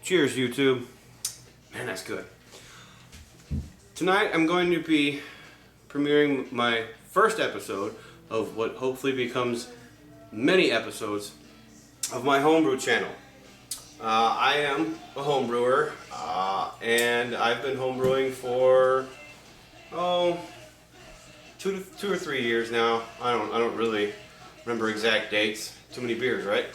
Cheers, YouTube. Man, that's good. Tonight I'm going to be premiering my first episode of what hopefully becomes many episodes of my homebrew channel. I am a homebrewer, and I've been homebrewing for two or 3 years now. I don't really remember exact dates. Too many beers, right?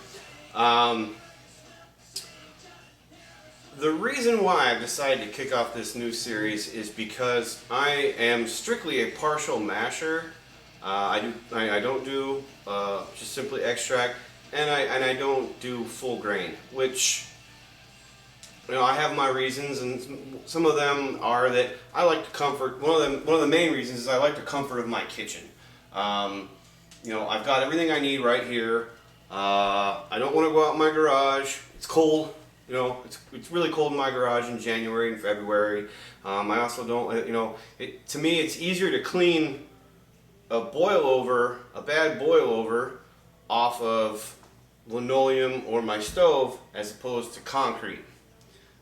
The reason why I've decided to kick off this new series is because I am strictly a partial masher. I don't do just simply extract, and I don't do full grain, which, you know, I have my reasons, and some of them are that I like the comfort. One of the main reasons is I like the comfort of my kitchen. You know, I've got everything I need right here. I don't want to go out in my garage. It's cold. You know, it's really cold in my garage in January and February. I also don't, you know, to me it's easier to clean a bad boil over off of linoleum or my stove as opposed to concrete.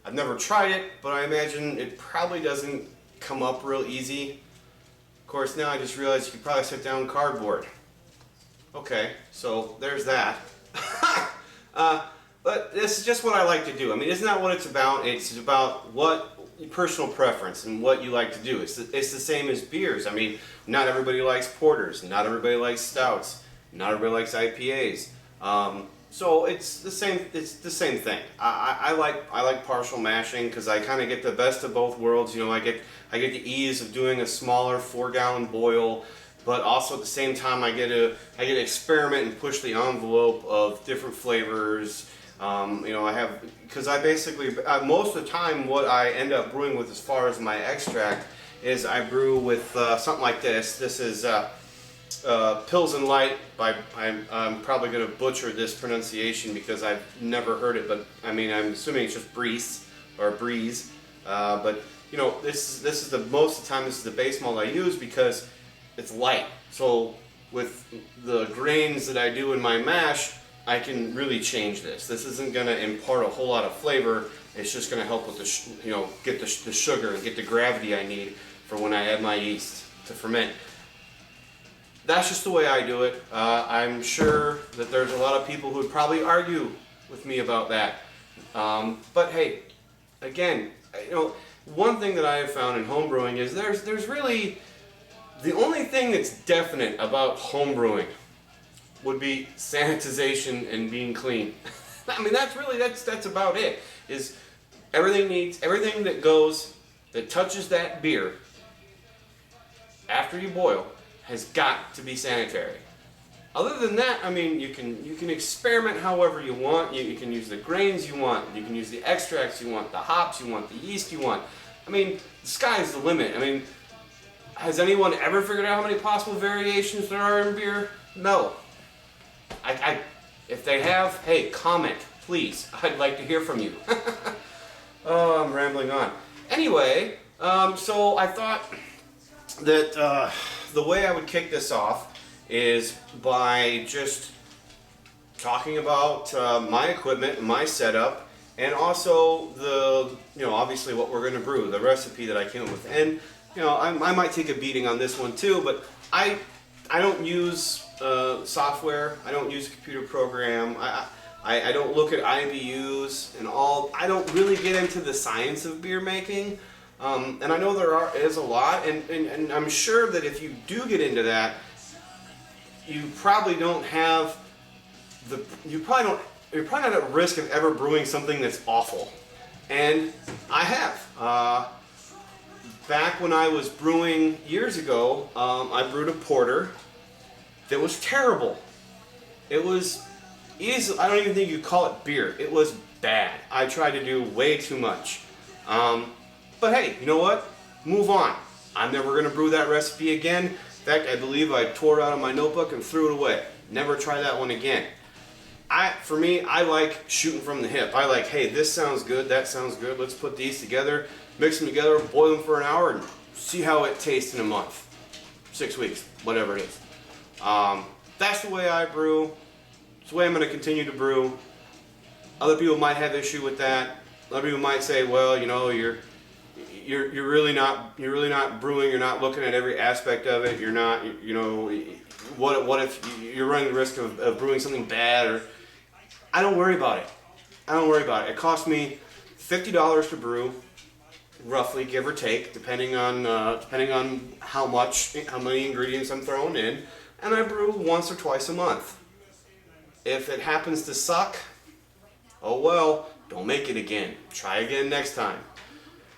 I've never tried it, but I imagine it probably doesn't come up real easy. Of course, now I just realized you could probably sit down cardboard. Okay, so there's that. But this is just what I like to do. I mean, isn't that what it's about? It's about what personal preference and what you like to do. It's the same as beers. I mean, not everybody likes porters. Not everybody likes stouts. Not everybody likes IPAs. So it's the same. It's the same thing. I like partial mashing because I kind of get the best of both worlds. You know, I get the ease of doing a smaller 4-gallon boil, but also at the same time I get to experiment and push the envelope of different flavors. You know, because I basically, most of the time what I end up brewing with as far as my extract is I brew with something like this. This is Pilsen Light I'm probably going to butcher this pronunciation because I've never heard it, but I mean, I'm assuming it's just Breeze or Breeze. But you know, this is most of the time this is the base malt I use because it's light. So with the grains that I do in my mash, I can really change this. This isn't going to impart a whole lot of flavor. It's just going to help with the, get the sugar and get the gravity I need for when I add my yeast to ferment. That's just the way I do it. I'm sure that there's a lot of people who would probably argue with me about that. But hey, again, you know, one thing that I have found in homebrewing is there's really the only thing that's definite about homebrewing would be sanitization and being clean. I mean, that's about it. Is everything that touches that beer after you boil has got to be sanitary. Other than that, I mean, you can experiment however you want. You can use the grains you want. You can use the extracts you want, the hops you want, the yeast you want. I mean, the sky's the limit. I mean, has anyone ever figured out how many possible variations there are in beer? No. If they have, hey, comment, please. I'd like to hear from you. Oh, I'm rambling on. Anyway, so I thought that the way I would kick this off is by just talking about my equipment, my setup, and also obviously what we're going to brew, the recipe that I came up with. And you know, I might take a beating on this one too, but I don't use software. I don't use a computer program. I don't look at IBUs and all. I don't really get into the science of beer making. And I know there is a lot, and I'm sure that if you do get into that, you probably don't have you're probably not at risk of ever brewing something that's awful. And I have. Back when I was brewing years ago, I brewed a porter that was terrible. It was easy. I don't even think you'd call it beer. It was bad. I tried to do way too much. But hey, you know what? Move on. I'm never going to brew that recipe again. In fact, I believe I tore it out of my notebook and threw it away. Never try that one again. For me, I like shooting from the hip. I like, hey, this sounds good, that sounds good. Let's put these together, mix them together, boil them for an hour, and see how it tastes in a month, 6 weeks, whatever it is. That's the way I brew. It's the way I'm going to continue to brew. Other people might have issue with that. a lot of people might say, well, you know, you're really not brewing. You're not looking at every aspect of it. You're not, you know, what if you're running the risk of brewing something bad? Or I don't worry about it. I don't worry about it. It cost me $50 to brew, roughly, give or take, depending on how many ingredients I'm throwing in, and I brew once or twice a month. If it happens to suck, oh well, don't make it again. Try again next time.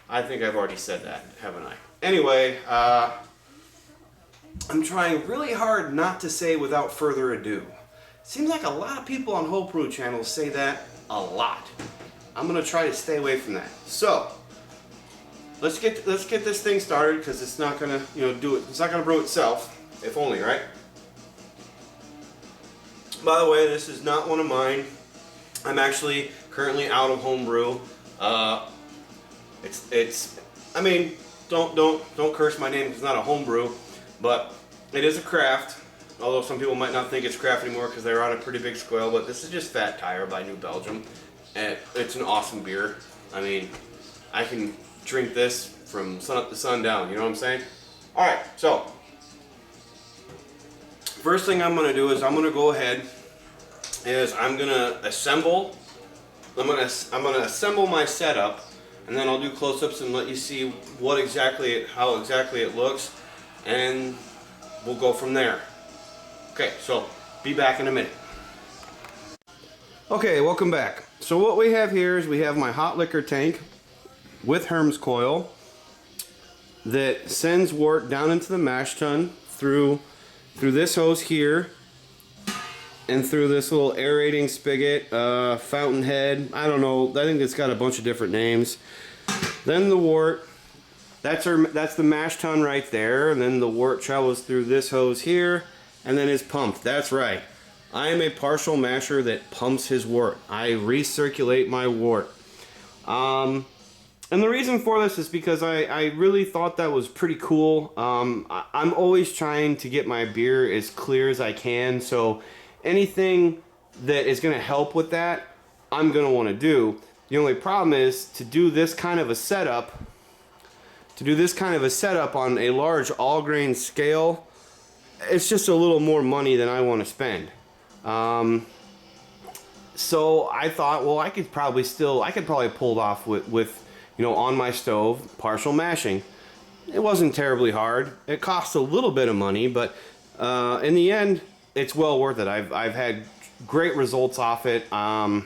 I think I've already said that, haven't I? Anyway, I'm trying really hard not to say without further ado. Seems like a lot of people on Whole Brew channels say that a lot. I'm gonna try to stay away from that. So let's get this thing started, because it's not gonna, you know, do it. It's not gonna brew itself, if only, right? By the way, this is not one of mine. I'm actually currently out of homebrew. I mean, don't curse my name, 'cause it's not a homebrew, but it is a craft. Although some people might not think it's craft anymore because they're on a pretty big scale. But this is just Fat Tire by New Belgium, and it's an awesome beer. I mean, I can drink this from sun up to sundown. You know what I'm saying? All right, so first thing I'm gonna do is I'm gonna go ahead. I'm gonna assemble my setup, and then I'll do close-ups and let you see how exactly it looks, and we'll go from there. Okay, so be back in a minute. Okay, welcome back. So what we have here is we have my hot liquor tank with Herms coil that sends wort down into the mash tun through this hose here, and through this little aerating spigot, fountain head, I don't know, I think it's got a bunch of different names. Then the wort, that's the mash tun right there, and then the wort travels through this hose here, and then is pumped. That's right. I am a partial masher that pumps his wort. I recirculate my wort. And the reason for this is because I really thought that was pretty cool. I'm always trying to get my beer as clear as I can, so anything that is going to help with that, I'm going to want to do. The only problem is to do this kind of a setup on a large all grain scale, it's just a little more money than I want to spend. So I thought, well, I could probably pull it off with you know, on my stove, partial mashing. It wasn't terribly hard. It cost a little bit of money, but in the end, it's well worth it. I've had great results off it. And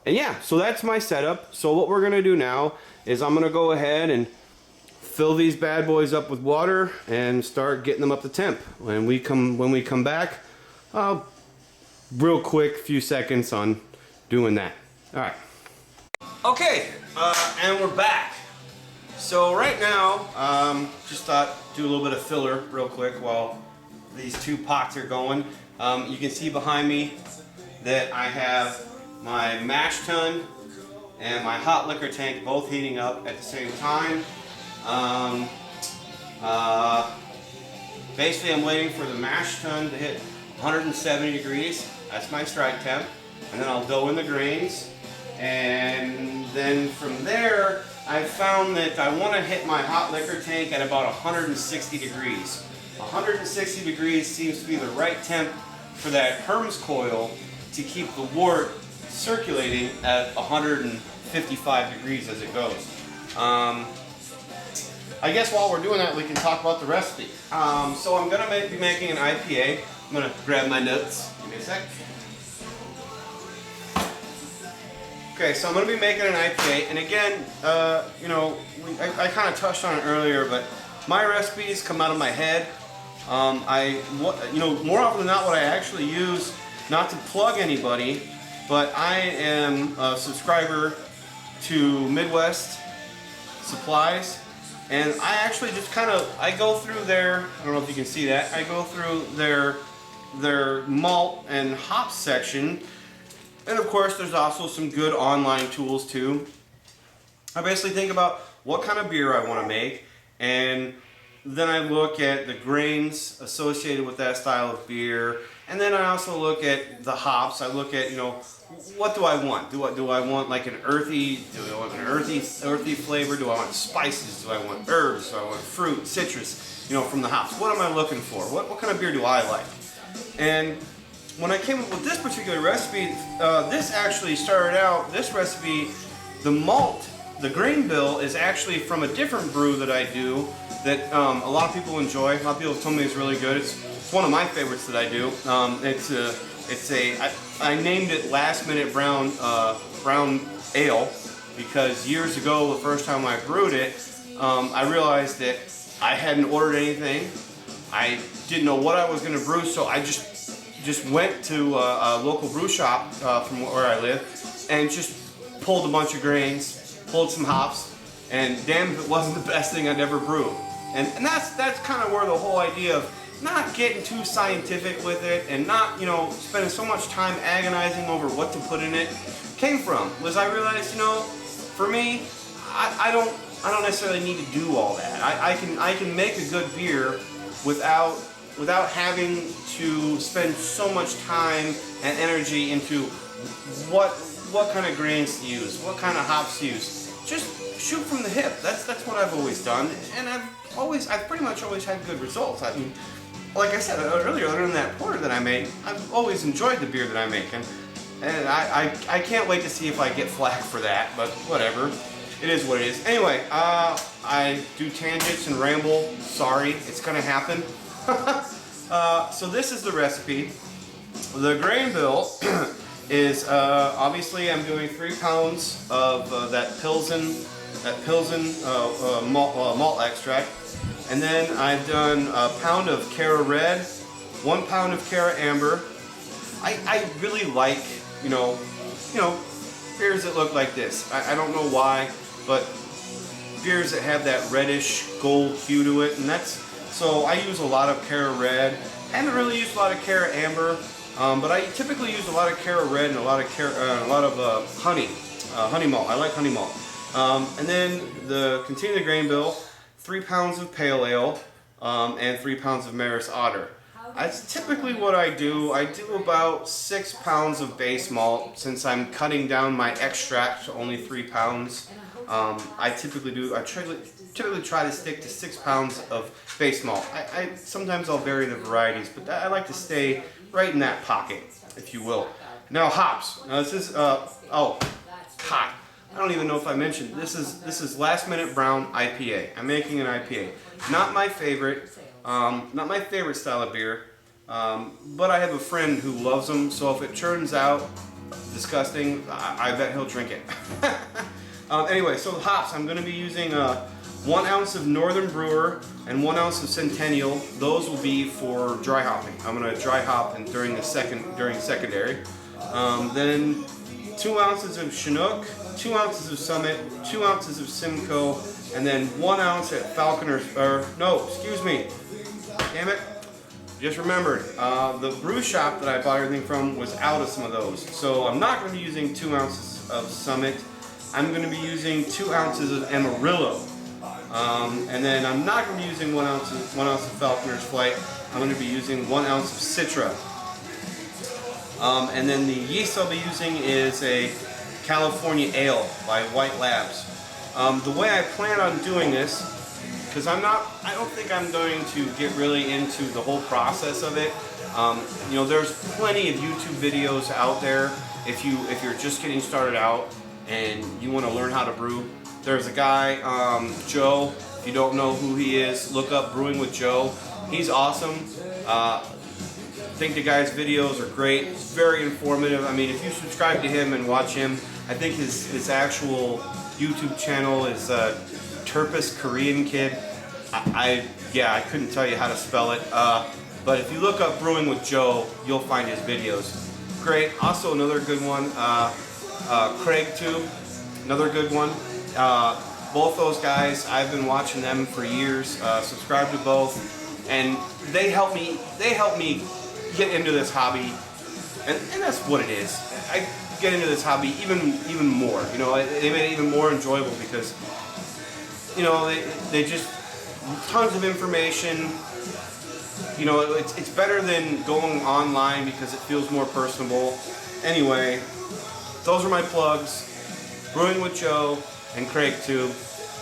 yeah, so that's my setup. So what we're gonna do now is I'm gonna go ahead and fill these bad boys up with water and start getting them up to temp. When we come back, real quick, few seconds on doing that. All right. Okay, and we're back. So right now, just thought do a little bit of filler real quick while these two pots are going. You can see behind me that I have my mash tun and my hot liquor tank both heating up at the same time. Basically, I'm waiting for the mash tun to hit 170 degrees. That's my strike temp. And then I'll dough in the grains. And then from there, I found that I want to hit my hot liquor tank at about 160 degrees. 160 degrees seems to be the right temp for that Herms coil to keep the wort circulating at 155 degrees as it goes. I guess while we're doing that, we can talk about the recipe. So I'm going to be making an IPA. I'm going to grab my notes. Give me a sec. Okay, so I'm going to be making an IPA, and again, you know, I kind of touched on it earlier, but my recipes come out of my head. You know, more often than not, what I actually use, not to plug anybody, but I am a subscriber to Midwest Supplies, and I actually just I go through their, I don't know if you can see that, I go through their malt and hop section. And of course, there's also some good online tools too. I basically think about what kind of beer I want to make, and then I look at the grains associated with that style of beer, And then I also look at the hops. I look at, what do I want? Do I want like an earthy? Do I want an earthy flavor? Do I want spices? Do I want herbs? Do I want fruit, citrus? From the hops. What am I looking for? What kind of beer do I like? And when I came up with this particular recipe, this actually started out. This recipe, the malt, the grain bill is actually from a different brew that I do that a lot of people enjoy. A lot of people have told me it's really good. It's one of my favorites that I do. I named it Last Minute Brown Ale because years ago, the first time I brewed it, I realized that I hadn't ordered anything. I didn't know what I was going to brew, so I just went to a local brew shop from where I live and just pulled a bunch of grains, pulled some hops, and damn if it wasn't the best thing I'd ever brewed. And that's kind of where the whole idea of not getting too scientific with it and not, spending so much time agonizing over what to put in it came from. Was I realized, for me, I don't necessarily need to do all that. I can make a good beer without having to spend so much time and energy into what kind of grains to use, what kind of hops to use. Just shoot from the hip. That's what I've always done, and I've pretty much always had good results. I mean, like I said earlier, other than that porter that I make, I've always enjoyed the beer that I make, and I can't wait to see if I get flack for that, but whatever. It is what it is. Anyway, I do tangents and ramble. Sorry, it's gonna happen. So this is the recipe. The grain bill is obviously I'm doing 3 pounds of that Pilsen malt extract, and then I've done a pound of Cara Red, 1 pound of Cara Amber. I really like beers that look like this. I don't know why, but beers that have that reddish gold hue to it, and so I use a lot of Cara Red. I haven't really used a lot of Cara Amber, but I typically use a lot of Cara Red and a lot of honey malt. I like honey malt. And then continue the grain bill, 3 pounds of pale ale, and 3 pounds of Maris Otter. That's typically what I do. I do about 6 pounds of base malt since I'm cutting down my extract to only 3 pounds. I typically try to stick to 6 pounds of base malt. Sometimes I'll vary the varieties, but I like to stay right in that pocket, if you will. Now hops. Now this is hot. I don't even know if I mentioned this is Last Minute Brown IPA. I'm making an IPA. Not my favorite style of beer, but I have a friend who loves them. So if it turns out disgusting, I bet he'll drink it. Anyway, so the hops, I'm going to be using 1 ounce of Northern Brewer and 1 ounce of Centennial. Those will be for dry hopping. I'm going to dry hop during secondary. Then 2 ounces of Chinook, 2 ounces of Summit, 2 ounces of Simcoe, and then 1 ounce at Falconer. Damn it! Just remembered, the brew shop that I bought everything from was out of some of those, so I'm not going to be using 2 ounces of Summit. I'm going to be using 2 ounces of Amarillo, and then I'm not going to be using 1 ounce of Falconer's Flight. I'm going to be using 1 ounce of Citra, and then the yeast I'll be using is a California Ale by White Labs. The way I plan on doing this, because I don't think I'm going to get really into the whole process of it. There's plenty of YouTube videos out there if you're just getting started out and you want to learn how to brew. There's a guy, Joe. If you don't know who he is, look up Brewing with Joe. He's awesome. I think the guy's videos are great. It's very informative. I mean, if you subscribe to him and watch him, I think his actual YouTube channel is Turpus Korean Kid. I couldn't tell you how to spell it. But if you look up Brewing with Joe, you'll find his videos. Great. Also another good one, Craig too. Another good one. Both those guys, I've been watching them for years. Subscribe to both, and they help me get into this hobby, and that's what it is. I get into this hobby even more. They made it even more enjoyable because they just tons of information, you know, it's better than going online because it feels more personable. Anyway, those are my plugs. Brewing with Joe and Craig Tube.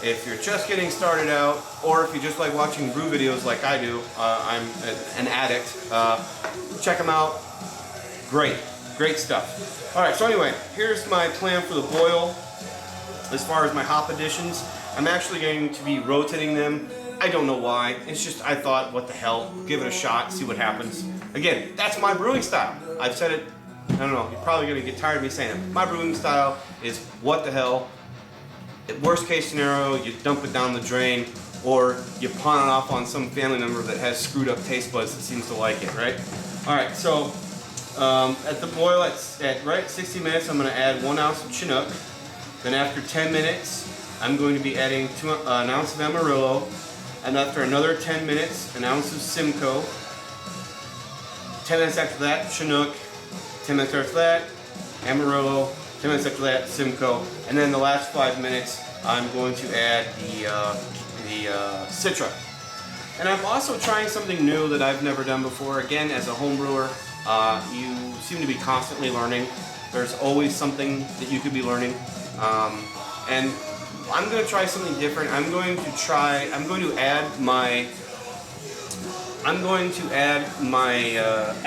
If you're just getting started out, or if you just like watching brew videos like I do, I'm an addict, check them out. Great stuff. Alright, so anyway, here's my plan for the boil. As far as my hop additions, I'm actually going to be rotating them. I don't know why. It's just, I thought, what the hell, give it a shot, see what happens. Again, that's my brewing style. I've said it, I don't know, you're probably going to get tired of me saying it. My brewing style is what the hell. Worst case scenario, you dump it down the drain, or you pawn it off on some family member that has screwed up taste buds that seems to like it, right? Alright, so at the boil at 60 minutes, I'm going to add 1 ounce of Chinook. Then after 10 minutes, I'm going to be adding an ounce of Amarillo. And after another 10 minutes, an ounce of Simcoe. 10 minutes after that, Chinook. 10 minutes after that, Amarillo. 10 minutes after that, Simcoe. And then the last 5 minutes, I'm going to add the Citra. And I'm also trying something new that I've never done before. Again, as a home brewer, you seem to be constantly learning. There's always something that you could be learning. And I'm going to try something different. I'm going to add my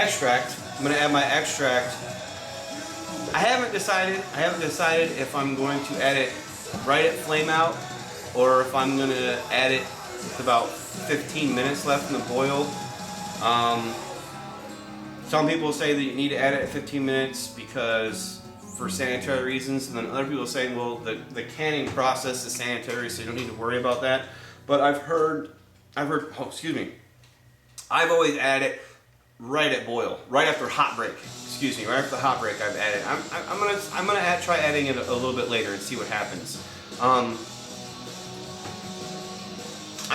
extract. I'm going to add my extract. I haven't decided if I'm going to add it right at flame out, or if I'm going to add it with about 15 minutes left in the boil. Some people say that you need to add it at 15 minutes because for sanitary reasons, and then other people are saying, well, the canning process is sanitary, so you don't need to worry about that. But I've heard, oh, excuse me, I've always added it right at boil, right after hot break. Excuse me, right after the hot break, I've added. I'm gonna try adding it a little bit later and see what happens. I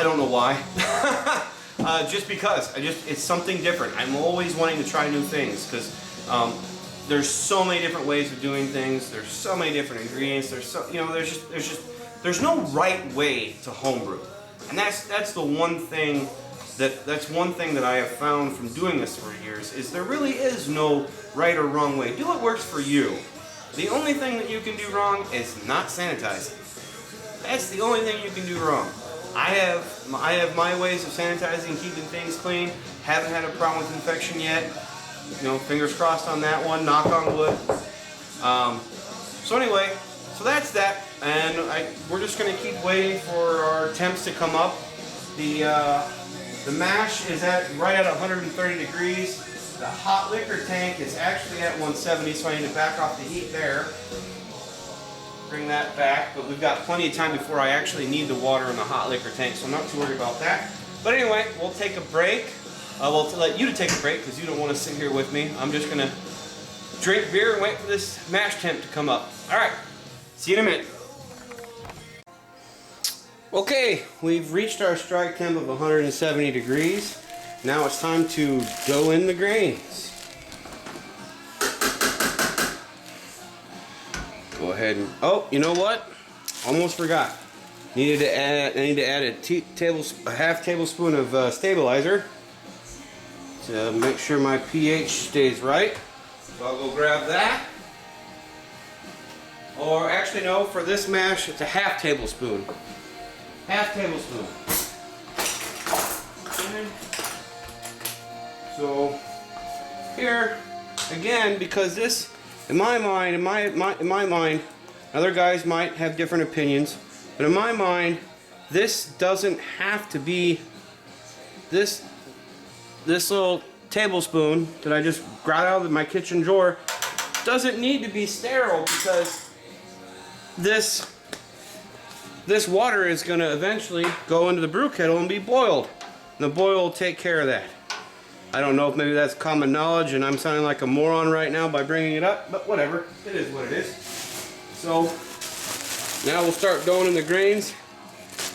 don't know why. Just because it's something different. I'm always wanting to try new things because there's so many different ways of doing things. There's so many different ingredients. There's no right way to homebrew, and that's the one thing that's one thing that I have found from doing this for years is there really is no right or wrong way. Do what works for you. The only thing that you can do wrong is not sanitizing. That's the only thing you can do wrong. I have my ways of sanitizing, keeping things clean. Haven't had a problem with infection yet. You know, fingers crossed on that one. Knock on wood. So anyway, so that's that, and we're just gonna keep waiting for our temps to come up. The mash is right at 130 degrees. The hot liquor tank is actually at 170, so I need to back off the heat there. Bring that back, but we've got plenty of time before I actually need the water in the hot liquor tank, so I'm not too worried about that. But anyway, we'll take a break. We'll let you to take a break because you don't want to sit here with me. I'm just gonna drink beer and wait for this mash temp to come up. All right, see you in a minute. Okay, we've reached our strike temp of 170 degrees. Now it's time to go in the grains. Go ahead and, oh, you know what? Almost forgot. I need to add a half tablespoon of stabilizer to make sure my pH stays right. So I'll go grab that. Or actually no, for this mash it's a half tablespoon. Half tablespoon. Okay. So here again, because this, in my mind, other guys might have different opinions, but in my mind, this doesn't have to be this little tablespoon that I just got out of my kitchen drawer doesn't need to be sterile because this water is going to eventually go into the brew kettle and be boiled. And the boil will take care of that. I don't know if maybe that's common knowledge and I'm sounding like a moron right now by bringing it up, but whatever. It is what it is. So now we'll start going in the grains.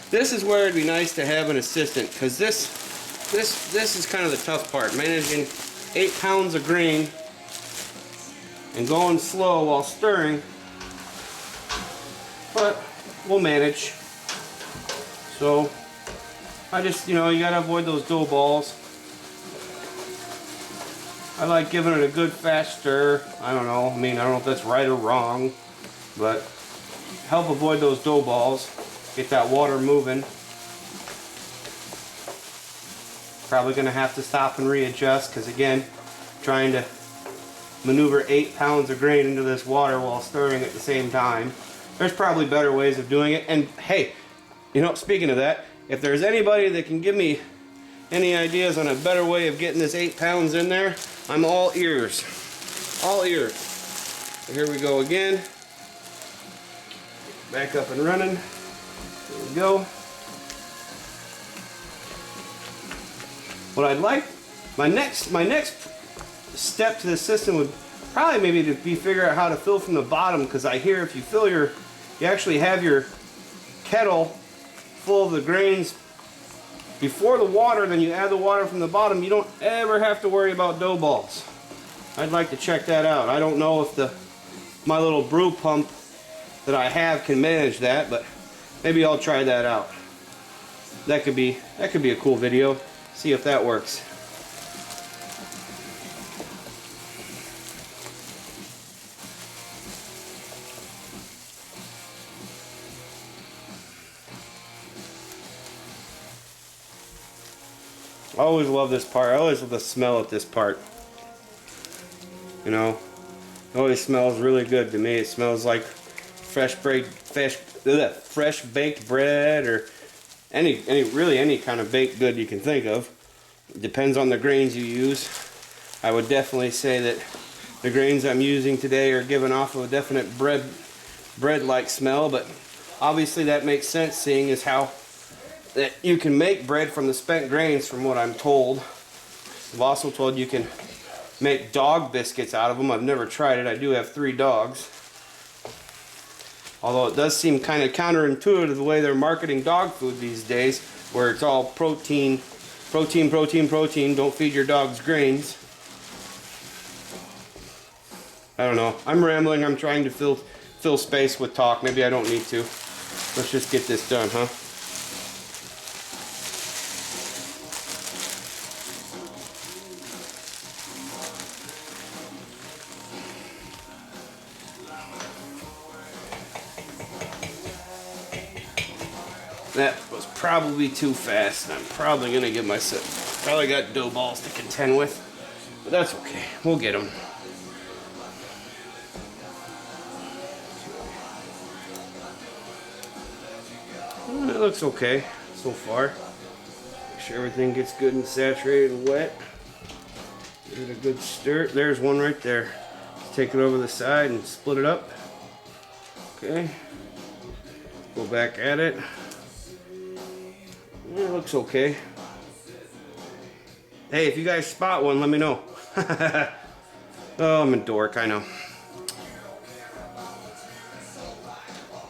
This is where it'd be nice to have an assistant because this is kind of the tough part, managing 8 pounds of grain and going slow while stirring. But we'll manage. So I just, you gotta avoid those dough balls. I like giving it a good fast stir. I don't know. I mean, I don't know if that's right or wrong, but help avoid those dough balls. Get that water moving. Probably going to have to stop and readjust because, again, trying to maneuver 8 pounds of grain into this water while stirring at the same time. There's probably better ways of doing it. And hey, you know, speaking of that, if there's anybody that can give me any ideas on a better way of getting this 8 pounds in there, I'm all ears. All ears. So here we go again. Back up and running. There we go. What I'd like, my next step to this system would probably maybe to be figure out how to fill from the bottom, because I hear if you fill you actually have your kettle full of the grains before the water, then you add the water from the bottom, you don't ever have to worry about dough balls. I'd like to check that out. I don't know if my little brew pump that I have can manage that, but maybe I'll try that out. That could be a cool video. See if that works. I always love this part. I always love the smell of this part. You know, it always smells really good to me. It smells like fresh baked bread, or really any kind of baked good you can think of. It depends on the grains you use. I would definitely say that the grains I'm using today are giving off of a definite bread-like smell, but obviously that makes sense, seeing as how that you can make bread from the spent grains, from what I'm told. I've also told you can make dog biscuits out of them. I've never tried it. I do have 3 dogs. Although it does seem kind of counterintuitive the way they're marketing dog food these days, where it's all protein, protein, protein, protein. Don't feed your dogs grains. I don't know. I'm rambling. I'm trying to fill space with talk. Maybe I don't need to. Let's just get this done, huh? That was probably too fast, and I'm probably going to give myself, probably got dough balls to contend with, but that's okay. We'll get them. It looks okay so far. Make sure everything gets good and saturated and wet. Give it a good stir. There's one right there. Take it over the side and split it up. Okay. Go back at it. It looks okay. Hey, if you guys spot one, let me know. Oh, I'm a dork, I know.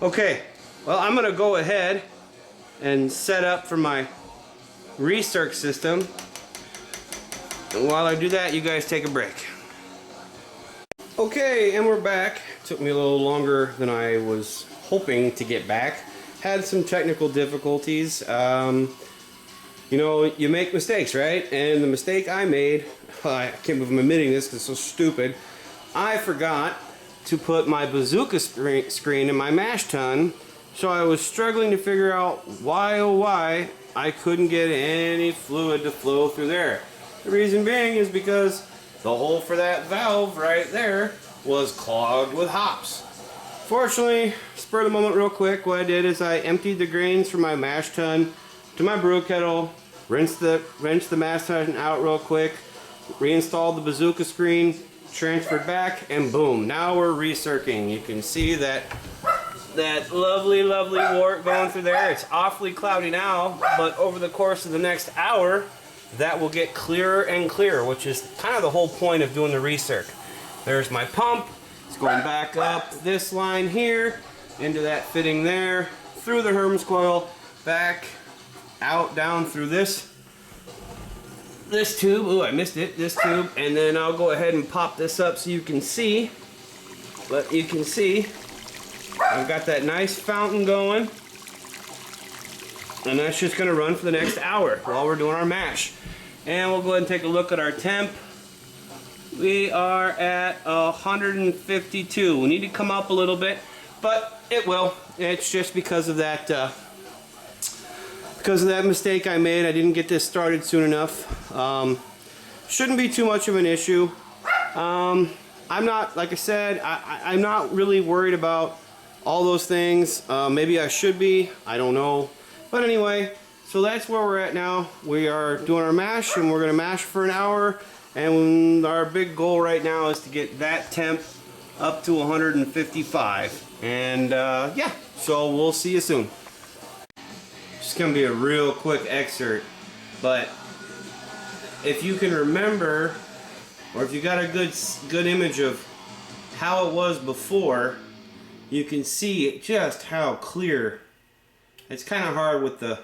Okay, well, I'm gonna go ahead and set up for my recirc system. And while I do that, you guys take a break. Okay, and we're back. Took me a little longer than I was hoping to get back. Had some technical difficulties. You know, you make mistakes, right? And the mistake I made, I can't believe I'm admitting this because it's so stupid. I forgot to put my bazooka screen in my mash tun, so I was struggling to figure out why, oh why, I couldn't get any fluid to flow through there. The reason being is because the hole for that valve right there was clogged with hops. Fortunately, spur of the moment real quick, what I did is I emptied the grains from my mash tun to my brew kettle, rinsed the mash tun out real quick, reinstalled the bazooka screen, transferred back, and boom, now we're recircing. You can see that lovely wart going through there. It's awfully cloudy now, but over the course of the next hour, that will get clearer and clearer, which is kind of the whole point of doing the recirc. There's my pump. It's going back up this line here, into that fitting there, through the Hermes coil, back out, down through this tube. Ooh, I missed it. This tube, and then I'll go ahead and pop this up so you can see. But you can see I've got that nice fountain going, and that's just going to run for the next hour while we're doing our mash. And we'll go ahead and take a look at our temp. We are at 152. We need to come up a little bit, but it will. It's just because of that mistake I made. I didn't get this started soon enough. Shouldn't be too much of an issue. I'm not, like I said, I'm not really worried about all those things. Maybe I should be. I don't know. But anyway, so that's where we're at now. We are doing our mash, and we're going to mash for an hour. And our big goal right now is to get that temp up to 155. And yeah, so we'll see you soon. Just going to be a real quick excerpt. But if you can remember, or if you got a good image of how it was before, you can see just how clear. It's kind of hard with the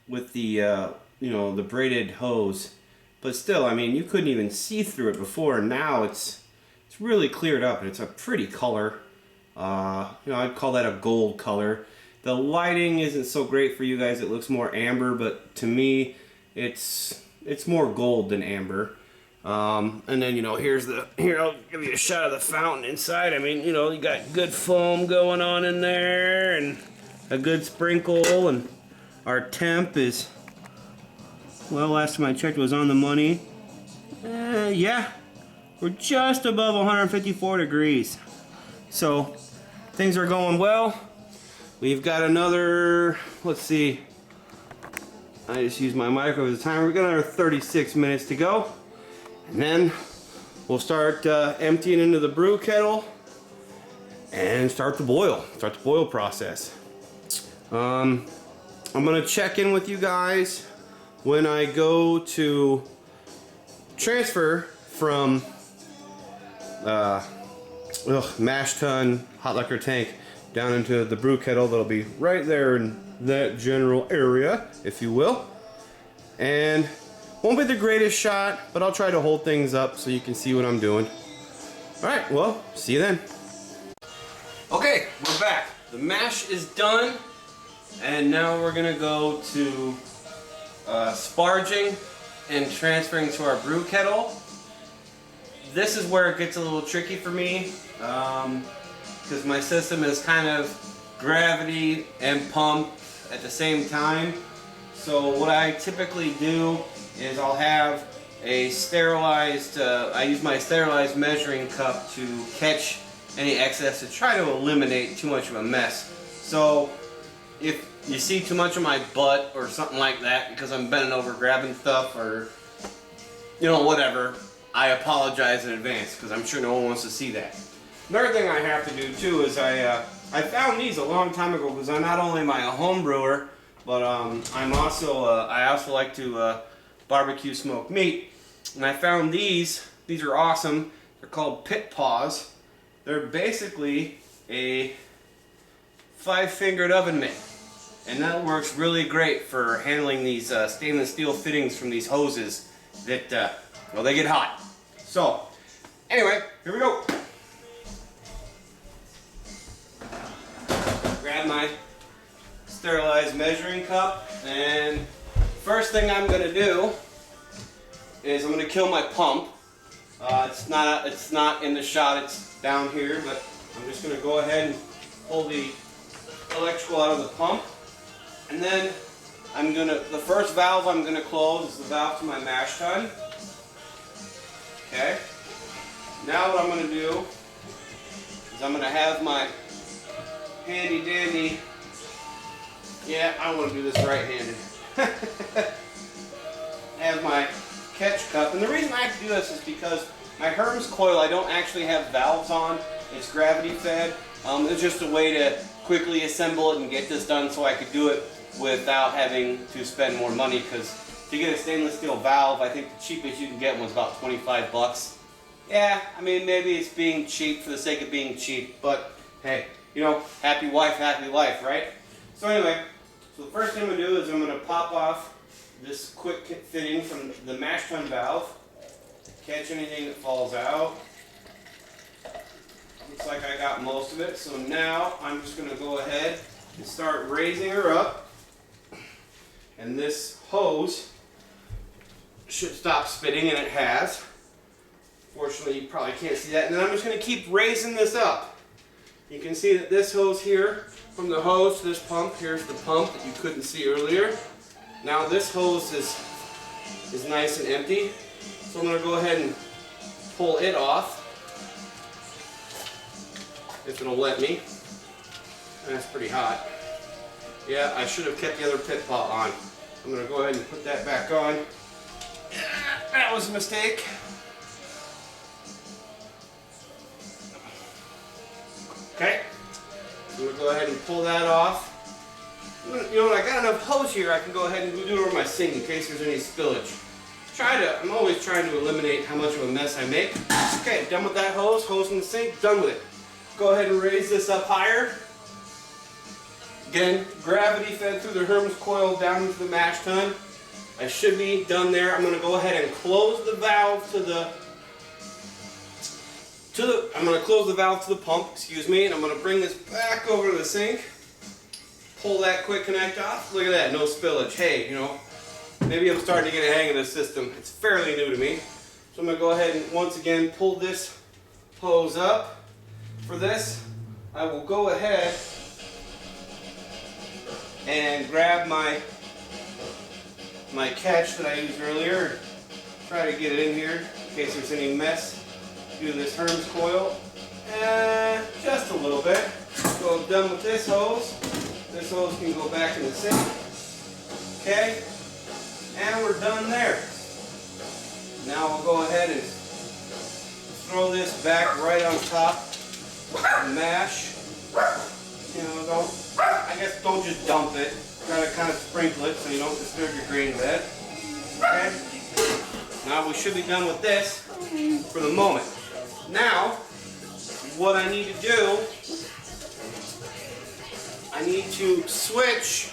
you know, the braided hose, but still, I mean, you couldn't even see through it before, and now it's really cleared up, and it's a pretty color. You know, I'd call that a gold color. The lighting isn't so great for you guys. It looks more amber, but to me, it's more gold than amber. And then, you know, here I'll give you a shot of the fountain inside. I mean, you know, you got good foam going on in there and a good sprinkle, and our temp is, well, last time I checked it was on the money. Yeah, we're just above 154 degrees. So things are going well. We've got another, let's see, I just used my microwave as a timer. We've got another 36 minutes to go. And then we'll start emptying into the brew kettle and start the boil process. I'm gonna check in with you guys when I go to transfer from mash tun hot liquor tank down into the brew kettle. That'll be right there in that general area, if you will. And won't be the greatest shot, but I'll try to hold things up so you can see what I'm doing. Alright, well, see you then. Okay, we're back. The mash is done, and now we're gonna go to sparging and transferring to our brew kettle. This is where it gets a little tricky for me, because my system is kind of gravity and pump at the same time. So what I typically do is I'll have a sterilized, I use my sterilized measuring cup to catch any excess, to try to eliminate too much of a mess. So if you see too much of my butt or something like that because I'm bending over grabbing stuff, or you know, whatever, I apologize in advance because I'm sure no one wants to see that. Another thing I have to do too is I found these a long time ago, because I'm not only am I a home brewer, but I'm also I also like to barbecue smoked meat, and I found these. These are awesome. They're called pit paws. They're basically a 5-fingered oven mitt, and that works really great for handling these stainless steel fittings from these hoses that well, they get hot. So anyway, here we go. Grab my sterilized measuring cup, and first thing I'm going to do is I'm going to kill my pump. It's not in the shot, it's down here, but I'm just going to go ahead and pull the electrical out of the pump, and then the first valve I'm going to close is the valve to my mash tun. Okay. Now what I'm going to do is I'm going to have my handy dandy, yeah, I want to do this right-handed. Have my catch cup, and the reason I have to do this is because my Hermes coil, I don't actually have valves on. It's gravity fed. It's just a way to quickly assemble it and get this done so I could do it without having to spend more money, because to get a stainless steel valve, I think the cheapest you can get was about 25 bucks. Yeah, I mean, maybe it's being cheap for the sake of being cheap, but hey, you know, happy wife, happy life, right? So anyway, so the first thing I'm going to do is I'm going to pop off this quick fitting from the mash tun valve, catch anything that falls out. Looks like I got most of it, so now I'm just going to go ahead and start raising her up, and this hose should stop spitting, and it has. Fortunately, you probably can't see that. And then I'm just going to keep raising this up. You can see that this hose here, from the hose to this pump, here's the pump that you couldn't see earlier. Now this hose is nice and empty. So I'm going to go ahead and pull it off, if it'll let me. That's pretty hot. Yeah, I should have kept the other pit pot on. I'm going to go ahead and put that back on. That was a mistake. Okay, I'm going to go ahead and pull that off. You know, when I got enough hose here, I can go ahead and do it over my sink in case there's any spillage. I'm always trying to eliminate how much of a mess I make. Okay, done with that hose in the sink, done with it. Go ahead and raise this up higher. Again, gravity fed through the Hermes coil down into the mash tun. I should be done there. I'm going to go ahead and close the valve to the pump, excuse me, and I'm going to bring this back over to the sink. Pull that quick connect off. Look at that, no spillage. Hey, you know, maybe I'm starting to get a hang of this system. It's fairly new to me. So I'm going to go ahead and once again pull this hose up. For this, I will go ahead and grab my catch that I used earlier. Try to get it in here in case there's any mess due to this Hermes coil. Just a little bit. So I'm done with this hose. This hose can go back in the sink. Okay, and we're done there. Now we'll go ahead and throw this back right on top of the mash. You know, don't just dump it. Try to kind of sprinkle it so you don't disturb your grain bed. Okay. Now we should be done with this for the moment. Now, what I need to do, I need to switch.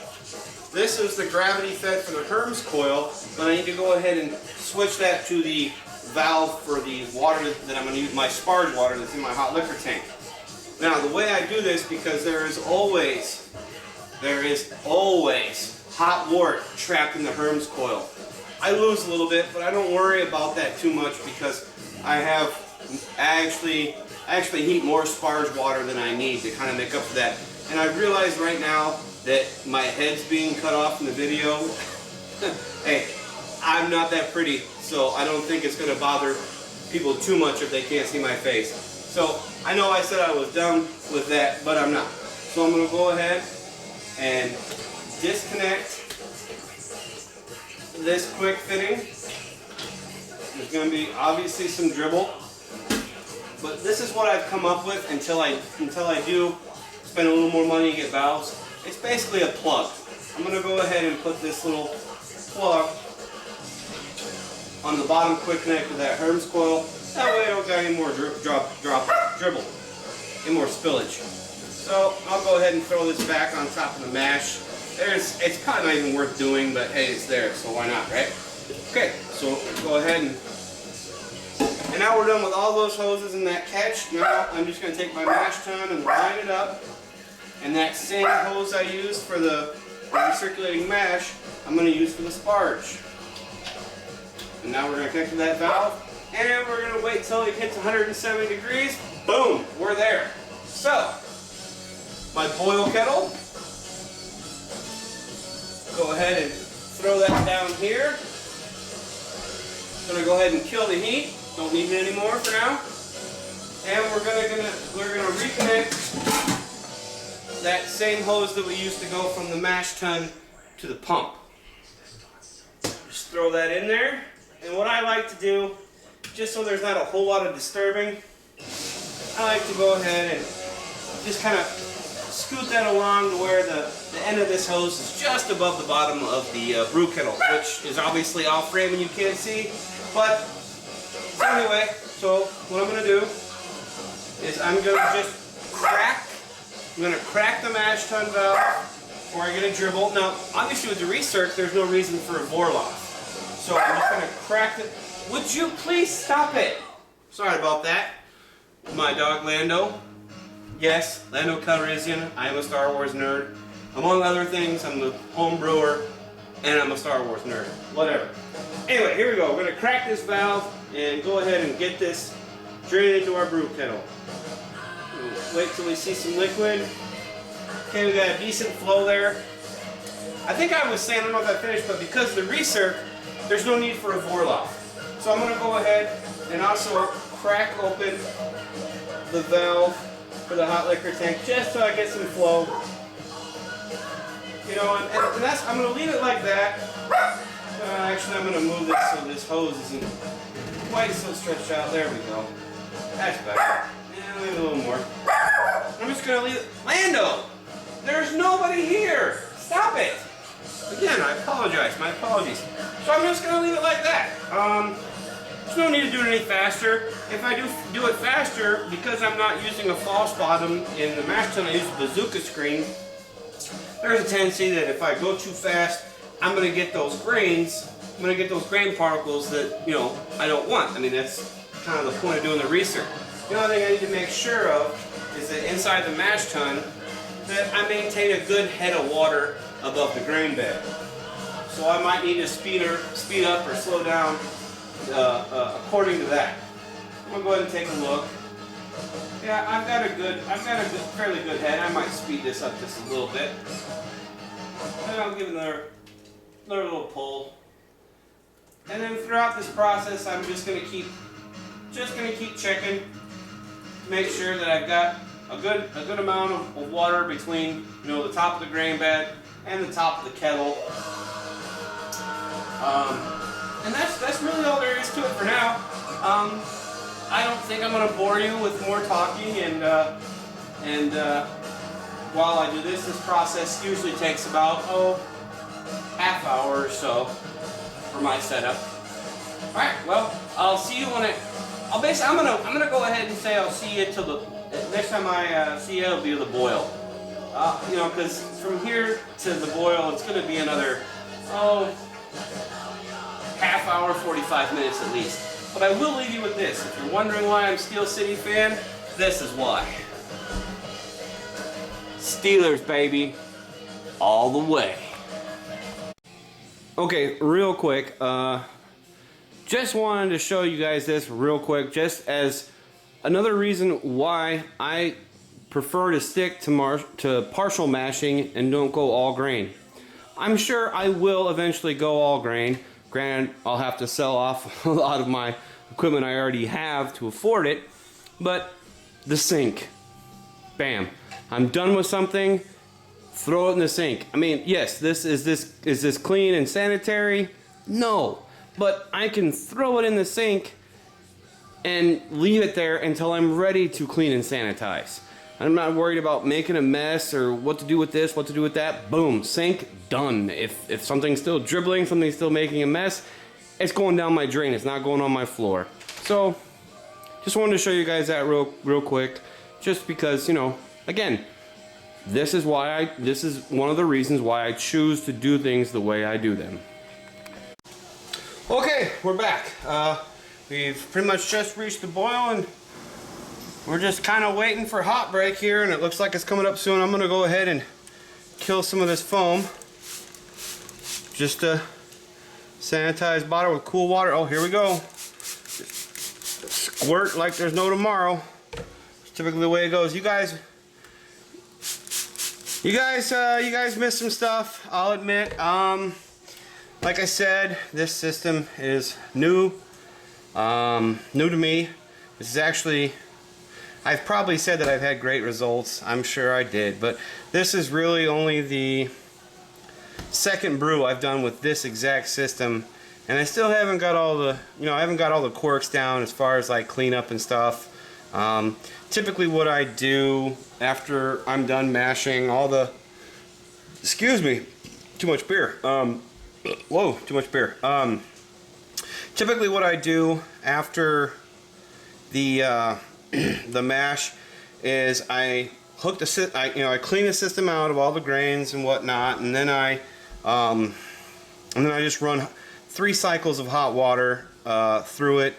This is the gravity fed for the Hermes coil, but I need to go ahead and switch that to the valve for the water that I'm going to use, my sparge water that's in my hot liquor tank. Now the way I do this, because there is always hot wart trapped in the Hermes coil. I lose a little bit, but I don't worry about that too much because I actually heat more sparge water than I need to kind of make up for that. And I realize right now that my head's being cut off in the video. Hey, I'm not that pretty, so I don't think it's going to bother people too much if they can't see my face. So I know I said I was done with that, but I'm not. So I'm going to go ahead and disconnect this quick fitting. There's going to be obviously some dribble, but this is what I've come up with until I do spend a little more money to get valves. It's basically a plug. I'm going to go ahead and put this little plug on the bottom quick connect of that Hermes coil. That way I don't got any more dribble, any more spillage. So I'll go ahead and throw this back on top of the mash. It's probably not even worth doing, but hey, it's there, so why not, right? Okay, so go ahead and now we're done with all those hoses and that catch. Now I'm just going to take my mash tun and line it up. And that same hose I used for the recirculating mash, I'm going to use for the sparge. And now we're going to connect to that valve. And we're going to wait till it hits 170 degrees. Boom, we're there. So, my boil kettle. Go ahead and throw that down here. Going to go ahead and kill the heat. Don't need it anymore for now. And we're gonna reconnect that same hose that we used to go from the mash tun to the pump. Just throw that in there. And what I like to do, just so there's not a whole lot of disturbing, I like to go ahead and just kind of scoot that along to where the end of this hose is just above the bottom of the brew kettle, which is obviously off frame and you can't see. But so anyway, so what I'm going to do is I'm going to just crack the mash tun valve before I get a dribble. Now, obviously with the recirc, there's no reason for a Vorloff. So I'm just going to crack it. Would you please stop it? Sorry about that. My dog Lando. Yes, Lando Calrissian. I am a Star Wars nerd. Among other things, I'm a home brewer and I'm a Star Wars nerd. Whatever. Anyway, here we go. We're going to crack this valve and go ahead and get this drain it into our brew kettle. We'll wait till we see some liquid. Okay, we got a decent flow there. I think I was saying, I don't know if I finished, but because of the recirc, there's no need for a Vorloff. So I'm going to go ahead and also crack open the valve for the hot liquor tank just so I get some flow. You know, and that's, I'm going to leave it like that. Actually, I'm going to move this so this hose isn't quite so stretched out. There we go. That's better. Yeah, maybe a little more. I'm just going to leave it. Lando! There's nobody here! Stop it! Again, I apologize. My apologies. So I'm just going to leave it like that. There's no need to do it any faster. If I do it faster, because I'm not using a false bottom in the mash tun, I use a bazooka screen. There's a tendency that if I go too fast, I'm going to get those grains. I'm going to get those grain particles that, you know, I don't want. I mean, that's kind of the point of doing the recirc. The only thing I need to make sure of is that inside the mash tun, that I maintain a good head of water above the grain bed. So I might need to speed up or slow down according to that. I'm gonna go ahead and take a look. Yeah, I've got a fairly good head. I might speed this up just a little bit. And I'll give it another little pull. And then throughout this process, I'm just gonna keep checking to make sure that I've got a good amount of water between, you know, the top of the grain bed and the top of the kettle. And that's really all there is to it for now. I don't think I'm going to bore you with more talking, and while I do this process usually takes about half hour or so for my setup. All right, well, I'll see you when I'm gonna go ahead and say I'll see you till the next time I see you. It'll be the boil. You know, because from here to the boil, it's going to be another half hour, 45 minutes at least. But I will leave you with this. If you're wondering why I'm a Steel City fan, this is why. Steelers, baby, all the way. Okay, real quick. Just wanted to show you guys this real quick, just as another reason why I prefer to stick to partial mashing and don't go all grain. I'm sure I will eventually go all grain. Granted, I'll have to sell off a lot of my equipment I already have to afford it, but the sink, bam, I'm done with something, throw it in the sink. I mean, yes, is this clean and sanitary? No, but I can throw it in the sink and leave it there until I'm ready to clean and sanitize. I'm not worried about making a mess or what to do with this, what to do with that. Boom, sink, done. If something's still dribbling, something's still making a mess, it's going down my drain. It's not going on my floor. So, just wanted to show you guys that real quick, just because, you know, again, this is one of the reasons why I choose to do things the way I do them. Okay, we're back. We've pretty much just reached the boil, and we're just kind of waiting for hot break here, and it looks like it's coming up soon. I'm going to go ahead and kill some of this foam. Just a sanitized bottle with cool water. Oh, here we go. Squirt like there's no tomorrow. It's typically the way it goes. You guys missed some stuff, I'll admit. Like I said, this system is new to me. This is actually, I've probably said that I've had great results. I'm sure I did, but this is really only the second brew I've done with this exact system, and I still haven't got all the, I haven't got all the quirks down as far as like cleanup and stuff. Typically what I do after I'm done mashing all the, excuse me, too much beer. Whoa, too much beer. Typically what I do after the the mash is I hook the I clean the system out of all the grains and whatnot, and then I just run 3 cycles of hot water through it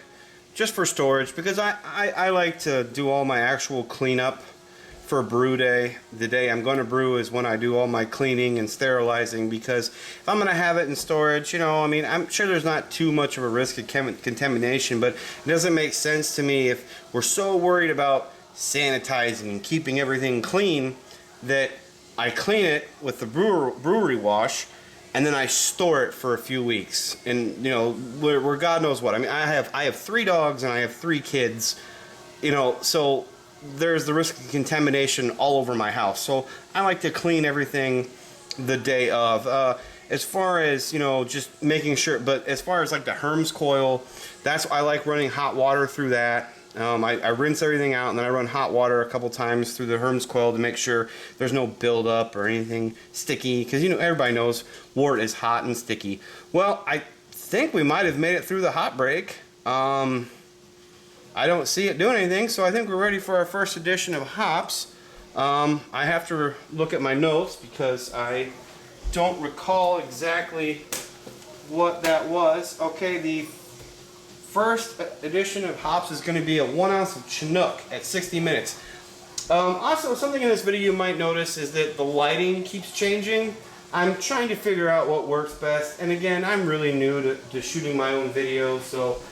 just for storage, because I like to do all my actual cleanup for brew day. The day I'm going to brew is when I do all my cleaning and sterilizing, because if I'm going to have it in storage, you know, I mean, I'm sure there's not too much of a risk of contamination, but it doesn't make sense to me if we're so worried about sanitizing and keeping everything clean that I clean it with the brewery wash and then I store it for a few weeks, and you know, where God knows what. I mean, I have 3 dogs and I have 3 kids, you know, so there's the risk of contamination all over my house. So I like to clean everything the day of. As far as, you know, just making sure, but as far as like the Herms coil, I like running hot water through that. I rinse everything out, and then I run hot water a couple times through the Herms coil to make sure there's no buildup or anything sticky, because, you know, everybody knows wort is hot and sticky. Well, I think we might have made it through the hot break. I don't see it doing anything, so I think we're ready for our first edition of hops. I have to look at my notes because I don't recall exactly what that was. Okay, the first edition of hops is going to be a 1 ounce of Chinook at 60 minutes. Also, something in this video you might notice is that the lighting keeps changing. I'm trying to figure out what works best, and again, I'm really new to shooting my own videos, so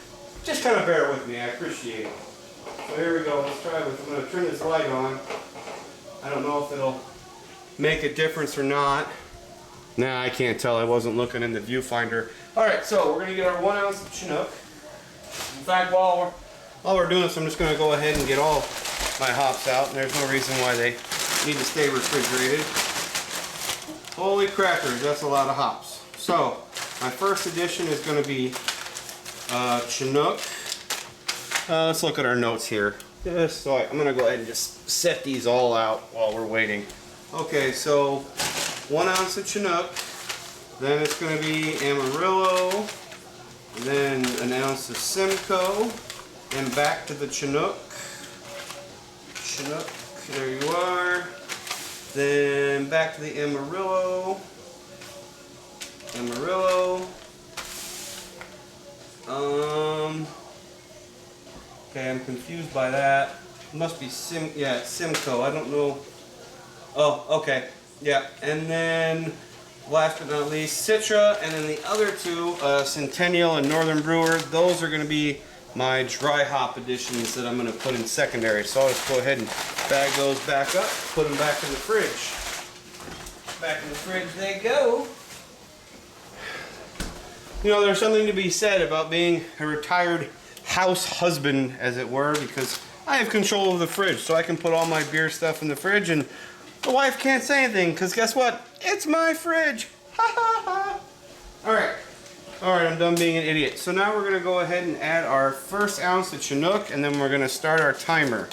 just kind of bear with me. I appreciate it. So here we go. Let's try this. I'm going to turn this light on. I don't know if it'll make a difference or not. Nah, I can't tell. I wasn't looking in the viewfinder. Alright, so we're going to get our 1 ounce of Chinook. In fact, while we're doing this, I'm just going to go ahead and get all my hops out. There's no reason why they need to stay refrigerated. Holy crackers, that's a lot of hops. So, my first addition is going to be Chinook. Let's look at our notes here. So I'm going to go ahead and just set these all out while we're waiting. Okay, so 1 ounce of Chinook. Then it's going to be Amarillo. Then an ounce of Simcoe, and back to the Chinook. Chinook, there you are. Then back to the Amarillo. Amarillo. Okay, I'm confused by that. It must be Simcoe. I don't know. Oh, okay. Yeah, and then last but not least, Citra, and then the other 2, Centennial and Northern Brewer, those are going to be my dry hop additions that I'm going to put in secondary. So I'll just go ahead and bag those back up, put them back in the fridge. Back in the fridge they go. You know, there's something to be said about being a retired house husband, as it were, because I have control of the fridge, so I can put all my beer stuff in the fridge, and the wife can't say anything, because guess what? It's my fridge. Ha ha ha. Alright, I'm done being an idiot. So now we're going to go ahead and add our first ounce of Chinook, and then we're going to start our timer.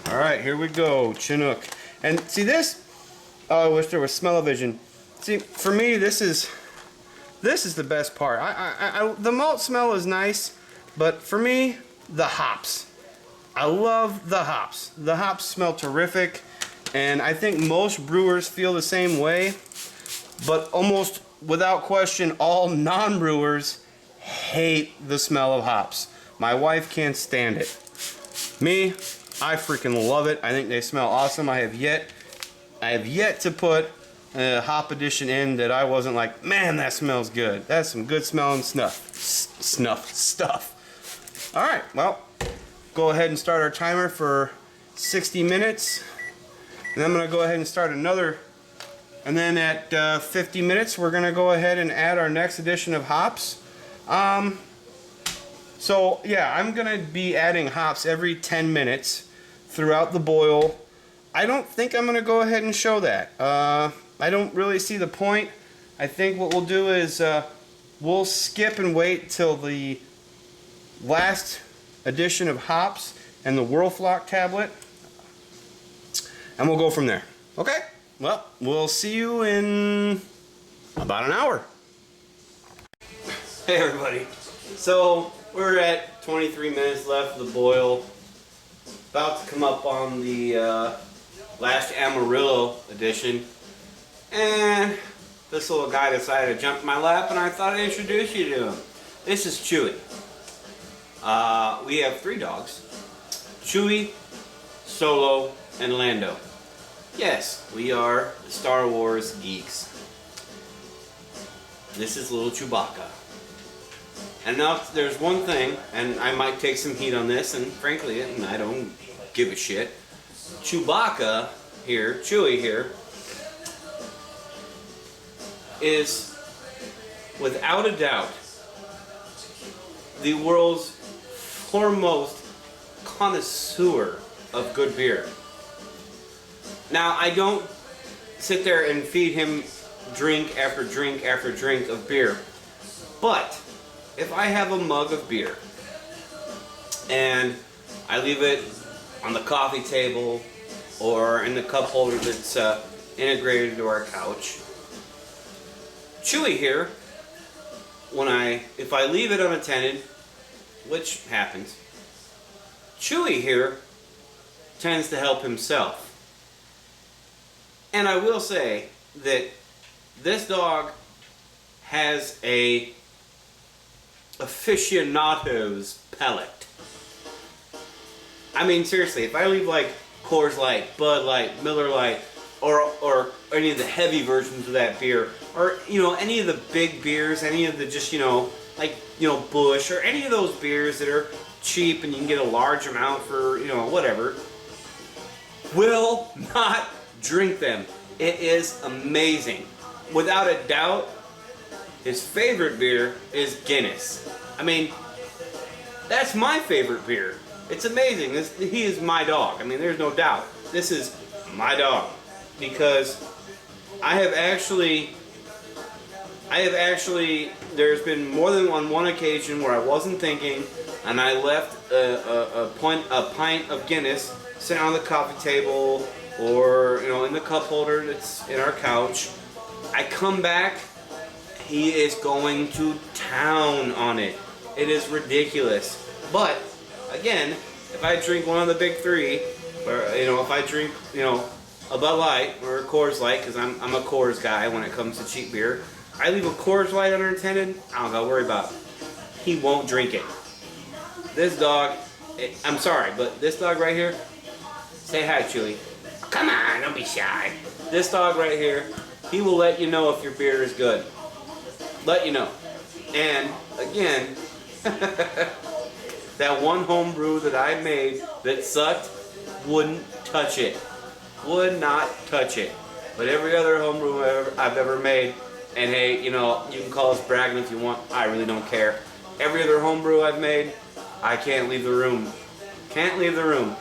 Alright, here we go. Chinook. And see this? Oh, I wish there was smell-o-vision. See, for me, this is the best part. The malt smell is nice, but for me, the hops. I love the hops. The hops smell terrific. And I think most brewers feel the same way, but almost without question, all non-brewers hate the smell of hops. My wife can't stand it. Me, I freaking love it. I think they smell awesome. I have yet to put a hop addition in that I wasn't like, man, that smells good. That's some good smelling stuff. All right, well, go ahead and start our timer for 60 minutes. And I'm going to go ahead and start another, and then at 50 minutes we're going to go ahead and add our next addition of hops. So yeah, I'm going to be adding hops every 10 minutes throughout the boil. I don't think I'm going to go ahead and show that. I don't really see the point. I think what we'll do is we'll skip and wait till the last addition of hops and the Whirlflock tablet, and we'll go from there. Okay? Well, we'll see you in about an hour. Hey everybody. So we're at 23 minutes left of the boil. About to come up on the last Amarillo edition. And this little guy decided to jump in my lap, and I thought I'd introduce you to him. This is Chewy. We have 3 dogs. Chewy, Solo, and Lando. Yes, we are Star Wars geeks. This is little Chewbacca. And now there's one thing, and I might take some heat on this, and frankly, I don't give a shit. Chewbacca here, Chewie here, is without a doubt the world's foremost connoisseur of good beer. Now, I don't sit there and feed him drink after drink after drink of beer, but if I have a mug of beer and I leave it on the coffee table or in the cup holder that's integrated to our couch, Chewy here, if I leave it unattended, which happens, Chewy here tends to help himself. And I will say that this dog has a aficionado's palate. I mean, seriously, if I leave like Coors Light, Bud Light, Miller Light, or any of the heavy versions of that beer, or any of the big beers, any of the just like Busch, or any of those beers that are cheap and you can get a large amount for whatever, will not drink them. It is amazing. Without a doubt, his favorite beer is Guinness. I mean, that's my favorite beer. It's amazing. He is my dog. I mean, there's no doubt. This is my dog. Because I have actually, there's been more than on one occasion where I wasn't thinking, and I left a pint of Guinness sitting on the coffee table, or in the cup holder that's in our couch. I come back, he is going to town on it. It is ridiculous. But again, if I drink one of the big three, or if I drink a Bud Light or a Coors Light, because I'm a Coors guy when it comes to cheap beer, I leave a Coors Light unattended, I don't gotta worry about it. He won't drink it. This dog, I'm sorry, but this dog right here, say hi, Chewy. Come on, don't be shy. This dog right here, he will let you know if your beer is good. Let you know. And again, that one home brew that I made that sucked, wouldn't touch it. Would not touch it. But every other home brew I've ever made, and hey, you can call us bragging if you want, I really don't care. Every other home brew I've made, I can't leave the room. Can't leave the room.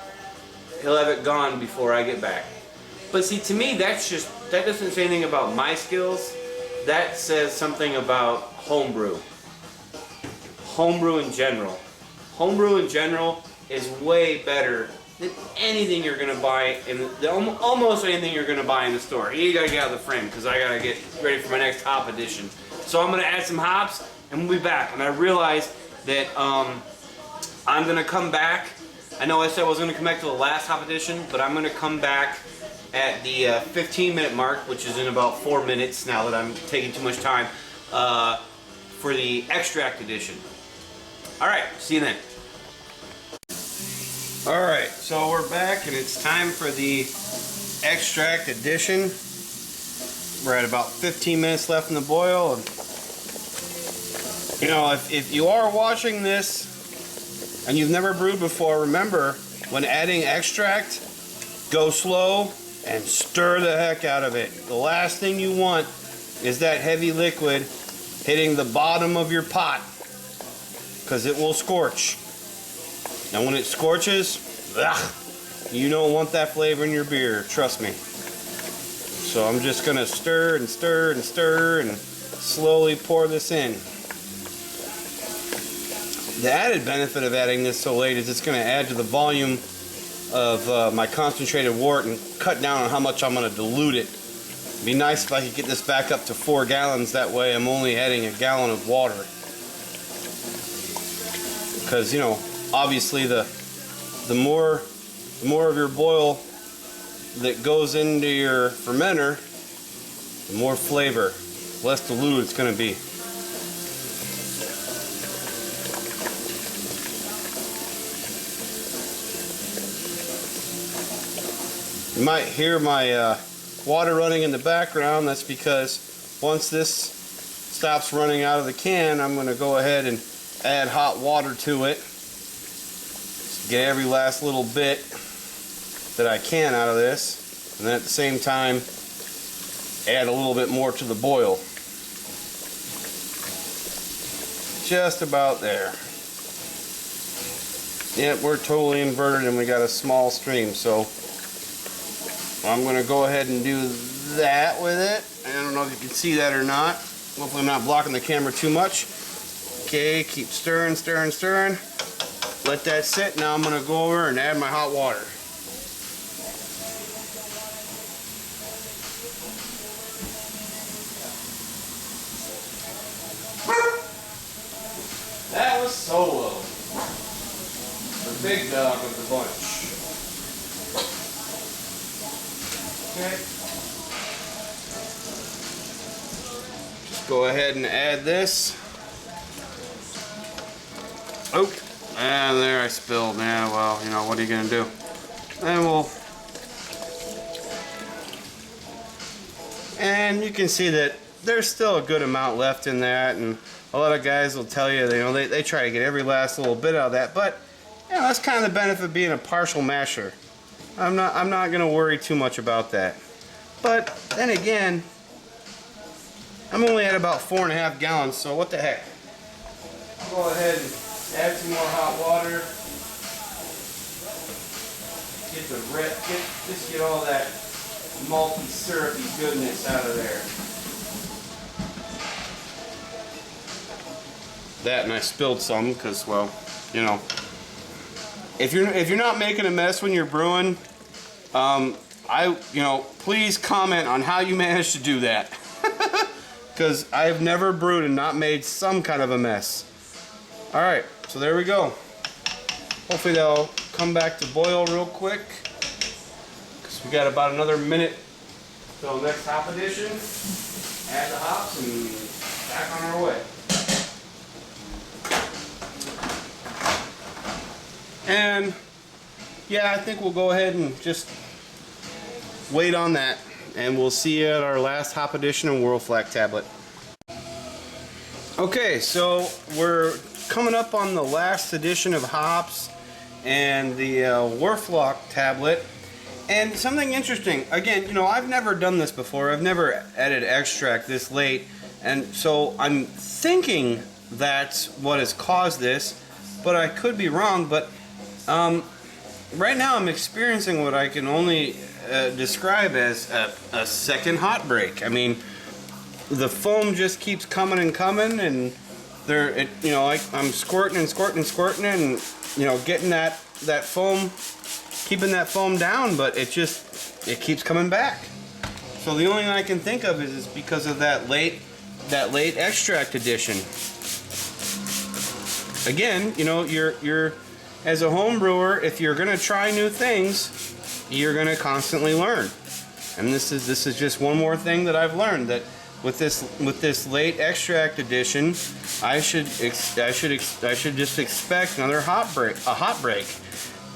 He'll have it gone before I get back. But see, to me, that doesn't say anything about my skills. That says something about homebrew. Homebrew in general. Homebrew in general is way better than anything you're gonna buy almost anything you're gonna buy in the store. You gotta get out of the frame because I gotta get ready for my next hop edition. So I'm gonna add some hops and we'll be back. And I realized that I'm gonna come back. I know I said I was gonna come back to the last hop edition, but I'm gonna come back at the 15-minute mark, which is in about 4 minutes now that I'm taking too much time, for the extract edition. Alright, see you then. Alright, so we're back and it's time for the extract edition. We're at about 15 minutes left in the boil. And, if you are watching this and you've never brewed before, remember, when adding extract, go slow and stir the heck out of it. The last thing you want is that heavy liquid hitting the bottom of your pot, because it will scorch. Now when it scorches, you don't want that flavor in your beer, trust me. So I'm just gonna stir and stir and stir and slowly pour this in. The added benefit of adding this so late is it's gonna add to the volume of my concentrated wort and cut down on how much I'm going to dilute it. It'd be nice if I could get this back up to 4 gallons. That way I'm only adding a gallon of water. Because obviously the more of your boil that goes into your fermenter, the more flavor, less dilute it's going to be. You might hear my water running in the background. That's because once this stops running out of the can, I'm going to go ahead and add hot water to it. Get every last little bit that I can out of this, and then at the same time add a little bit more to the boil. Just about there. Yep, we're totally inverted and we got a small stream, so I'm going to go ahead and do that with it. I don't know if you can see that or not. Hopefully I'm not blocking the camera too much. Okay, keep stirring, stirring, stirring. Let that sit. Now I'm going to go over and add my hot water. That was Solo, the big dog of the bunch. Okay. Just go ahead and add this. Oh, and there I spilled. Yeah, well, you know, what are you going to do? And and you can see that there's still a good amount left in that, and a lot of guys will tell you, they try to get every last little bit out of that, but you know, that's kind of the benefit of being a partial masher. I'm not going to worry too much about that. But then again, I'm only at about 4.5 gallons, so what the heck? I'll go ahead and add some more hot water. Just get all that malty, syrupy goodness out of there. That, and I spilled some because, well, you know, if you're not making a mess when you're brewing, please comment on how you managed to do that, because I've never brewed and not made some kind of a mess. All right, so there we go. Hopefully they'll come back to boil real quick, because we got about another minute till next hop addition. Add the hops and back on our way. And yeah, I think we'll go ahead and just wait on that, and we'll see you at our last hop addition and World Flag tablet. Okay, so we're coming up on the last edition of hops and the Warflock tablet. And something interesting, again, you know, I've never done this before. I've never added extract this late, and so I'm thinking that's what has caused this, but I could be wrong. But right now I'm experiencing what I can only describe as a second hot break. I mean, the foam just keeps coming and coming, and I'm squirting and squirting and squirting, and you know, getting that foam, keeping that foam down, but it keeps coming back. So the only thing I can think of is because of that late extract addition. Again, you know, you're as a home brewer, if you're gonna try new things, you're gonna constantly learn. And this is just one more thing that I've learned, that with this late extract addition, I should just expect another hot break.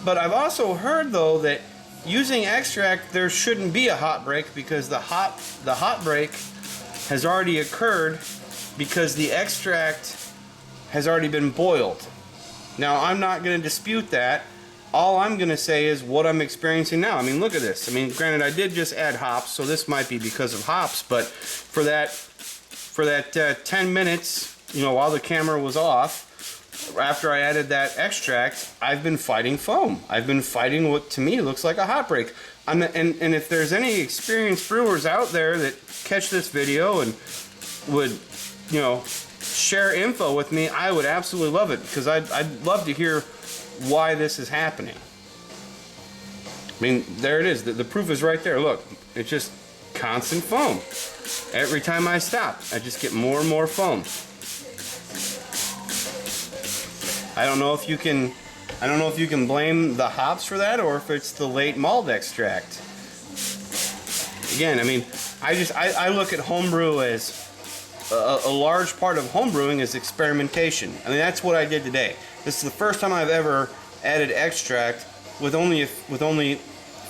But I've also heard though that using extract, there shouldn't be a hot break, because the hot break has already occurred because the extract has already been boiled. Now, I'm not going to dispute that. All I'm going to say is what I'm experiencing now. I mean, look at this. I mean, granted, I did just add hops, so this might be because of hops, but for that 10 minutes, you know, while the camera was off, after I added that extract, I've been fighting foam. I've been fighting what to me looks like a hot break. And if there's any experienced brewers out there that catch this video and would, you know, share info with me, I would absolutely love it, because I'd love to hear why this is happening. I mean, there it is. The proof is right there. Look, it's just constant foam. Every time I stop, I just get more and more foam. I don't know if you can blame the hops for that, or if it's the late malt extract. Again, I mean, I look at homebrew as a large part of homebrewing is experimentation. I mean, that's what I did today. This is the first time I've ever added extract with only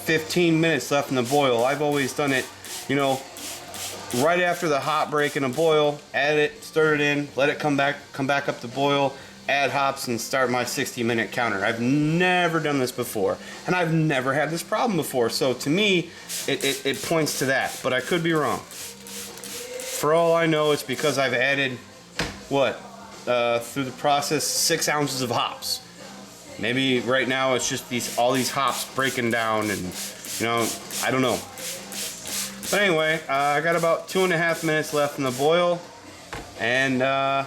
15 minutes left in the boil. I've always done it, you know, right after the hop break in a boil, add it, stir it in, let it come back up to boil, add hops, and start my 60-minute counter. I've never done this before, and I've never had this problem before. So to me, it points to that, but I could be wrong. For all I know, it's because I've added, what, through the process, 6 ounces of hops. Maybe right now it's just all these hops breaking down, and you know, I don't know. But anyway, I got about 2.5 minutes left in the boil, and I'm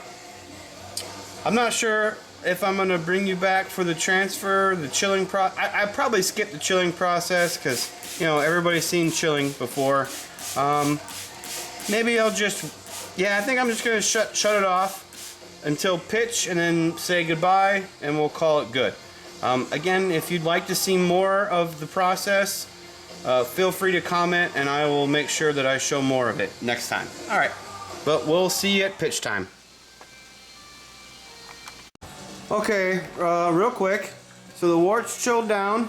not sure if I'm going to bring you back for the transfer, the chilling process. I probably skip the chilling process because, you know, everybody's seen chilling before. Maybe I'll just, I think I'm just going to shut it off until pitch and then say goodbye, and we'll call it good. Again, if you'd like to see more of the process, feel free to comment, and I will make sure that I show more of it next time. All right, but we'll see you at pitch time. Okay, real quick. So the wort's chilled down,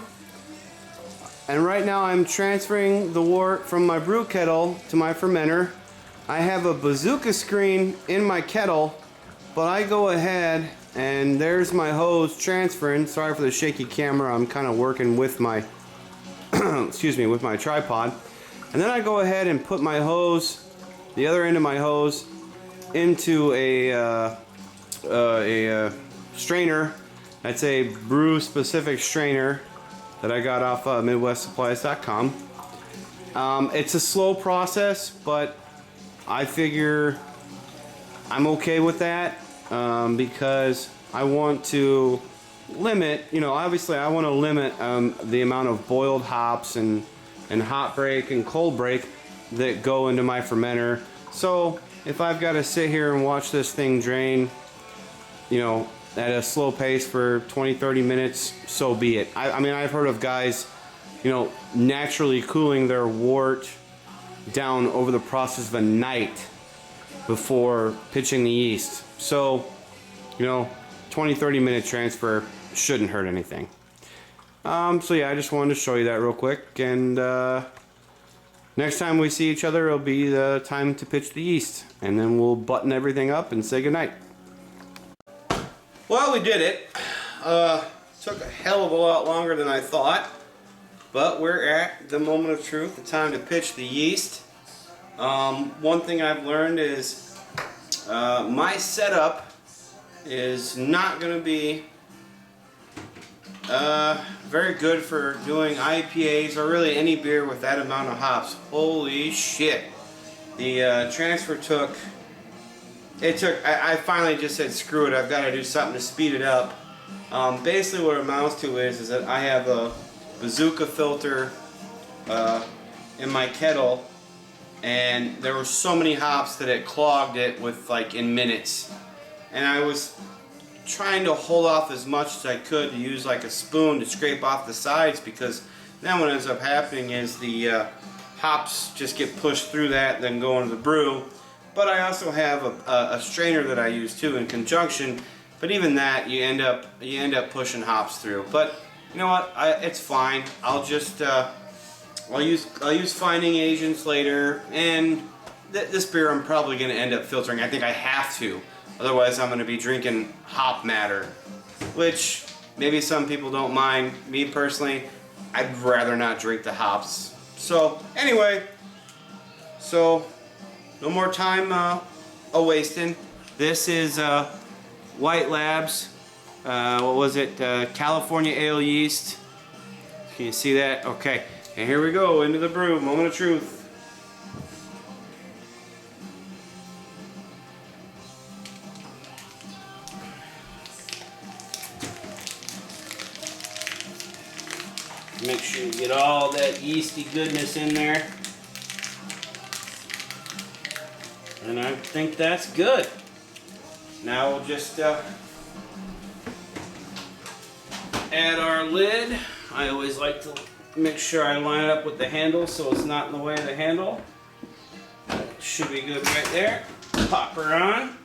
and right now I'm transferring the wort from my brew kettle to my fermenter. I have a bazooka screen in my kettle, but I go ahead and there's my hose transferring. Sorry for the shaky camera. I'm kind of working with my excuse me, with my tripod. And then I go ahead and put my hose, the other end of my hose, into a strainer. That's a brew specific strainer that I got off MidwestSupplies.com. It's a slow process, but I figure I'm okay with that because I want to limit, you know, obviously I want to limit the amount of boiled hops and hot break and cold break that go into my fermenter. So if I've got to sit here and watch this thing drain, you know, at a slow pace for 20-30 minutes, so be it. I mean, I've heard of guys, you know, naturally cooling their wort down over the process of a night before pitching the yeast. So, you know, 20-30 minute transfer shouldn't hurt anything. So yeah, I just wanted to show you that real quick, and next time we see each other, it'll be the time to pitch the yeast, and then we'll button everything up and say goodnight. Well, we did it. Took a hell of a lot longer than I thought, but we're at the moment of truth, the time to pitch the yeast. One thing I've learned is my setup is not going to be very good for doing IPAs or really any beer with that amount of hops. Holy shit. The transfer took, I finally just said screw it, I've got to do something to speed it up. Basically what it amounts to is that I have a bazooka filter in my kettle, and there were so many hops that it clogged it with like in minutes, and I was trying to hold off as much as I could to use like a spoon to scrape off the sides, because then what ends up happening is the hops just get pushed through that and then go into the brew. But I also have a strainer that I use too in conjunction, but even that you end up pushing hops through. But you know what, it's fine. I'll just I'll use finding agents later, and this beer I'm probably going to end up filtering. I think I have to, otherwise I'm going to be drinking hop matter, which maybe some people don't mind. Me personally, I'd rather not drink the hops. So anyway, so no more time wasting. This is White Labs. What was it? California Ale yeast. Can you see that? Okay. And here we go into the brew. Moment of truth. Make sure you get all that yeasty goodness in there. And I think that's good. Now we'll just add our lid. I always like to make sure I line it up with the handle so it's not in the way of the handle. Should be good right there. Pop her on.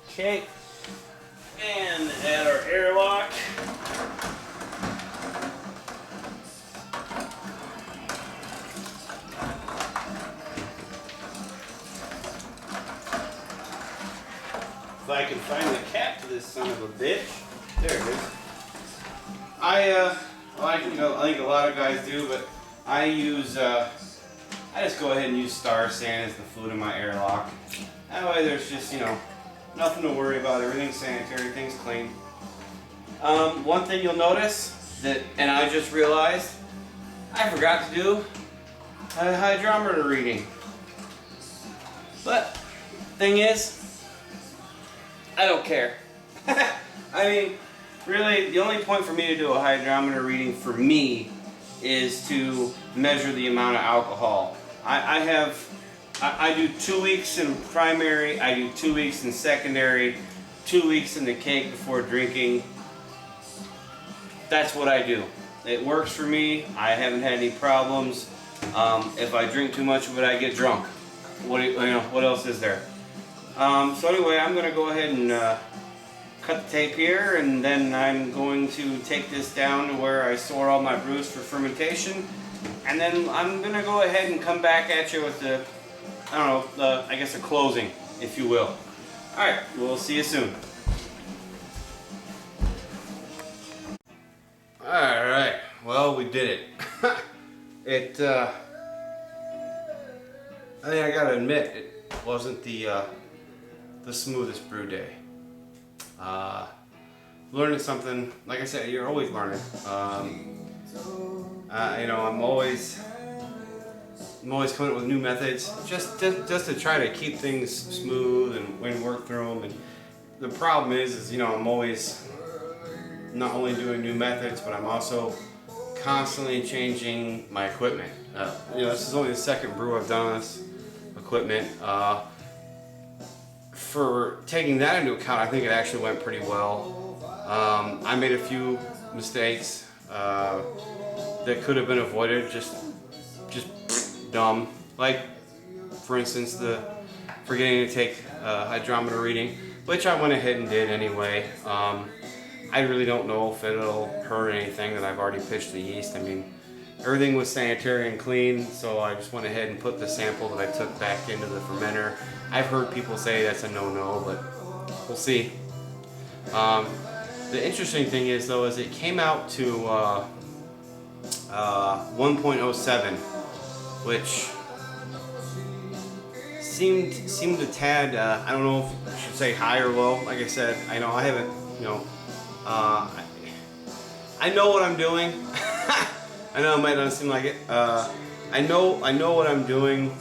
Okay. And add our airlock. I can find the cap to this son of a bitch. There it is. I think a lot of guys do, but I use I just go ahead and use Star Sand as the fluid in my airlock. That way there's just, nothing to worry about. Everything's sanitary, everything's clean. One thing you'll notice and I just realized, I forgot to do a hydrometer reading. But thing is, I don't care. I mean, really, the only point for me to do a hydrometer reading for me is to measure the amount of alcohol. I do 2 weeks in primary, I do 2 weeks in secondary, 2 weeks in the keg before drinking. That's what I do. It works for me. I haven't had any problems. If I drink too much of it, I get drunk. What else is there? So anyway, I'm going to go ahead and cut the tape here, and then I'm going to take this down to where I store all my brews for fermentation, and then I'm going to go ahead and come back at you with the, I guess a closing, if you will. Alright, we'll see you soon. Alright, well, we did it. I think I gotta admit, it wasn't the smoothest brew day. Learning something, like I said, you're always learning. I'm always coming up with new methods, just to try to keep things smooth and work through them. And the problem is I'm always not only doing new methods, but I'm also constantly changing my equipment. This is only the second brew I've done on this equipment. For taking that into account, I think it actually went pretty well. I made a few mistakes that could have been avoided, just dumb. Like, for instance, the forgetting to take a hydrometer reading, which I went ahead and did anyway. I really don't know if it'll hurt anything that I've already pitched the yeast. I mean, everything was sanitary and clean, so I just went ahead and put the sample that I took back into the fermenter. I've heard people say that's a no-no, but we'll see. The interesting thing is, though, is it came out to 1.07, which seemed a tad, I don't know if I should say high or low. Like I said, I haven't, I know what I'm doing. I know it might not seem like it. I know what I'm doing,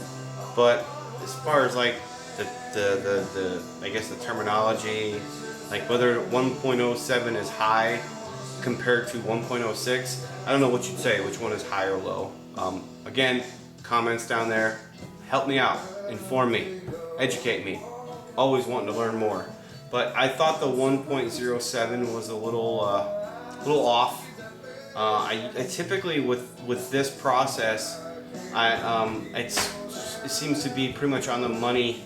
but as far as like the I guess the terminology, like whether 1.07 is high compared to 1.06, I don't know what you'd say, which one is high or low. Again, comments down there, help me out, inform me, educate me. Always wanting to learn more. But I thought the 1.07 was a little off. I typically with this process, it seems to be pretty much on the money.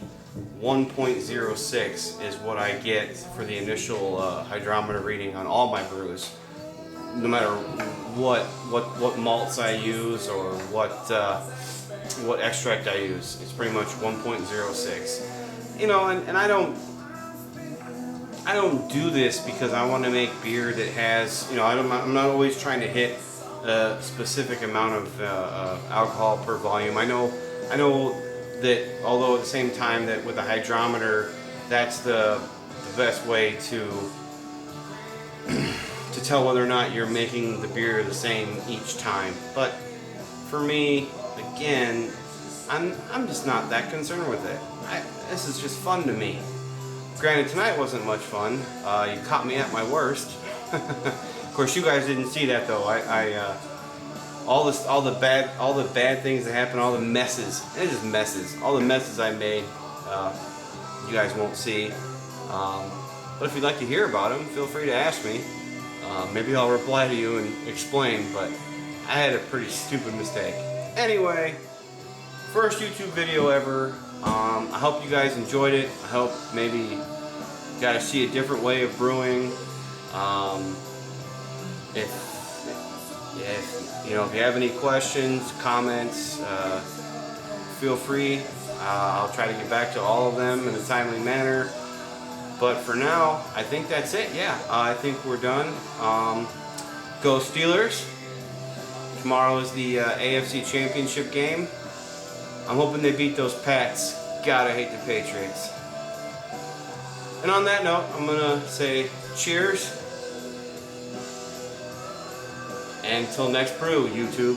1.06 is what I get for the initial hydrometer reading on all my brews, no matter what malts I use or what extract I use. It's pretty much 1.06. And I don't do this because I want to make beer that has, I'm not always trying to hit a specific amount of alcohol per volume. I know that, although at the same time that with a hydrometer, that's the best way to tell whether or not you're making the beer the same each time. But for me, again, I'm just not that concerned with it. This is just fun to me. Granted, tonight wasn't much fun. You caught me at my worst. Of course, you guys didn't see that though. All the bad things that happened, all the messes. It's just messes. All the messes I made, you guys won't see. But if you'd like to hear about them, feel free to ask me. Maybe I'll reply to you and explain. But I had a pretty stupid mistake. Anyway, first YouTube video ever. I hope you guys enjoyed it. I hope maybe you got to see a different way of brewing. If you have any questions, comments, feel free. I'll try to get back to all of them in a timely manner. But for now, I think that's it. Yeah, I think we're done. Go Steelers. Tomorrow is the AFC Championship game. I'm hoping they beat those Pats. God, I hate the Patriots. And on that note, I'm going to say cheers. And until next brew, YouTube.